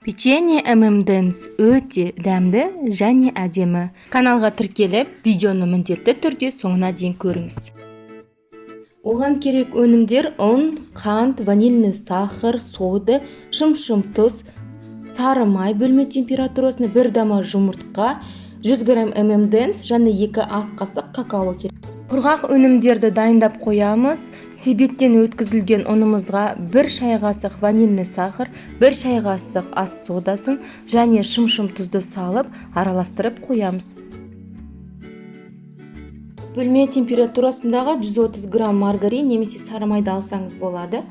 Печенье M&M's өте дәмді және әдемі. Каналға тіркеліп, видеоны міндетті түрде соңына дейін көріңіз. Оған керек өнімдер ұн, қант, ванильный сахар, сода, шым-шым тұз, сары май, бөлме температурасында 1 дама жұмыртқа, 100 грамм M&M's және 2 ас қасық какао керек. Құрғақ өнімдерді дайындап қоямыз. Себеттен өткізілген ұнымызға 1 шай қасық ванильный сахар, 1 шай қасық ас содасын және шым-шым тұзды салып, араластырып қоямыз. Бөлме температурасындағы 130 грамм маргарин немесе сары майды алсаңыз болады.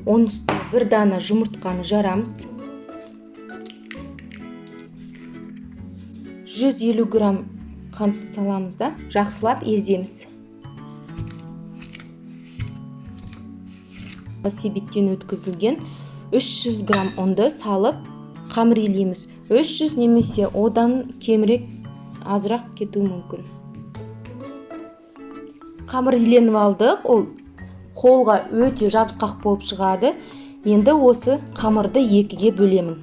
Оның үстіне 1 дана жұмыртқаны жарамыз. 150 грамм қант саламыз да, жақсылап еземіз. Себеттен өткізілген 300 грамм ұнды салып қамыр илейміз. 300 немесе одан кемірек азырақ кетуі мүмкін. Қамыр иленіп алдық, ол қолға өте жабысқақ болып шығады. Енді осы қамырды екіге бөлемін.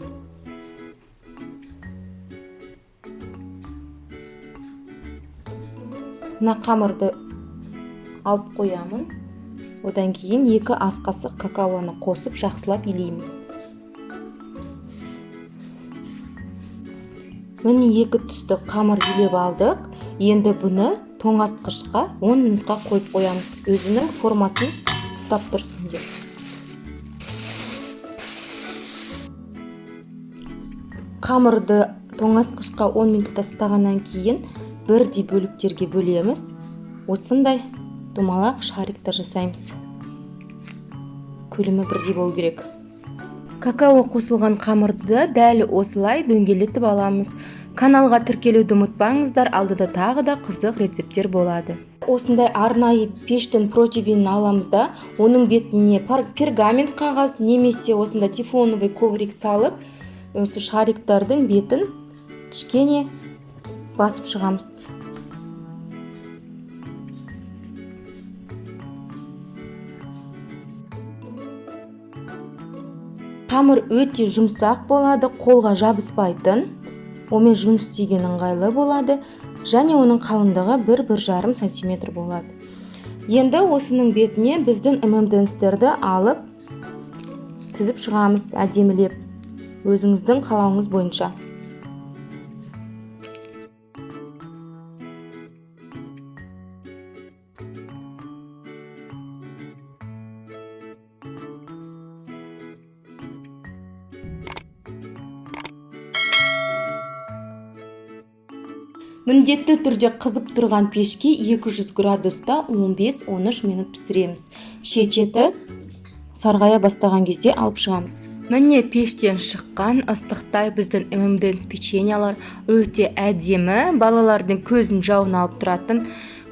Мына қамырды алып қоямын. Одан кейін 2 ас қасық какаоны қосып жақсылап илеймін. Міне 2 түсті қамыр илеп алдық. Енді бұны тоңазытқышқа 10 минутқа қойып қоямыз. Өзінің формасын ұстап тұрсын деп. Қамырды тоңазытқышқа 10 минутта ұстағаннан кейін бірдей бөліктерге бөлеміз. Осындай домалақ шариктар жасаймыз. Көлемі бірдей болу керек. Какао қосылған қамырды дәл осылай дөңгелетіп аламыз. Каналға тіркелуді ұмытпаңыздар, алдыда тағы да қызық рецепттер болады. Осындай арнайы пештен противень аламыз да, оның бетіне пергамент қағаз немесе осында тефлоновый коврик салып, осы шариктардың бетін кішкене басып шығамыз. Қамыр өте жұмсақ болады, қолға жабыспайтын, онымен жұмыс істеген ыңғайлы болады, және оның қалыңдығы 1-1,5 см болады. Енді осының бетіне біздің M&M'стерді алып, тізіп шығамыз әдемілеп, өзіңіздің қалауыңыз бойынша. Міндетті түрде қызып тұрған пешке 200 градуста 15-13 минут пісіреміз. Шет-шеті сарғая бастаған кезде алып шығамыз. Міне пештен шыққан ыстықтай біздің M&M's печеньялар өте әдемі, балалардың көзін жауын алып тұратын.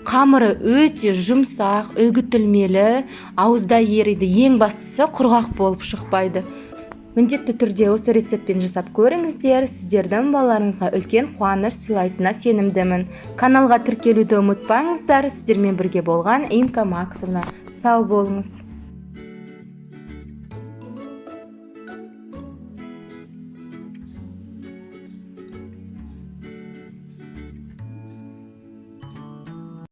Қамыры өте жұмсақ, үгітілмелі, ауызда ериді. Ең бастысы құрғақ болып шықпайды. Міндетті түрде осы рецептпен жасап көріңіздер. Сіздердің балаларыңызға үлкен қуаныш сыйлайтынына сенімдімін. Каналға тіркелуді ұмытпаңыздар. Сіздермен бірге болған Инка Максовна. Сау болыңыз.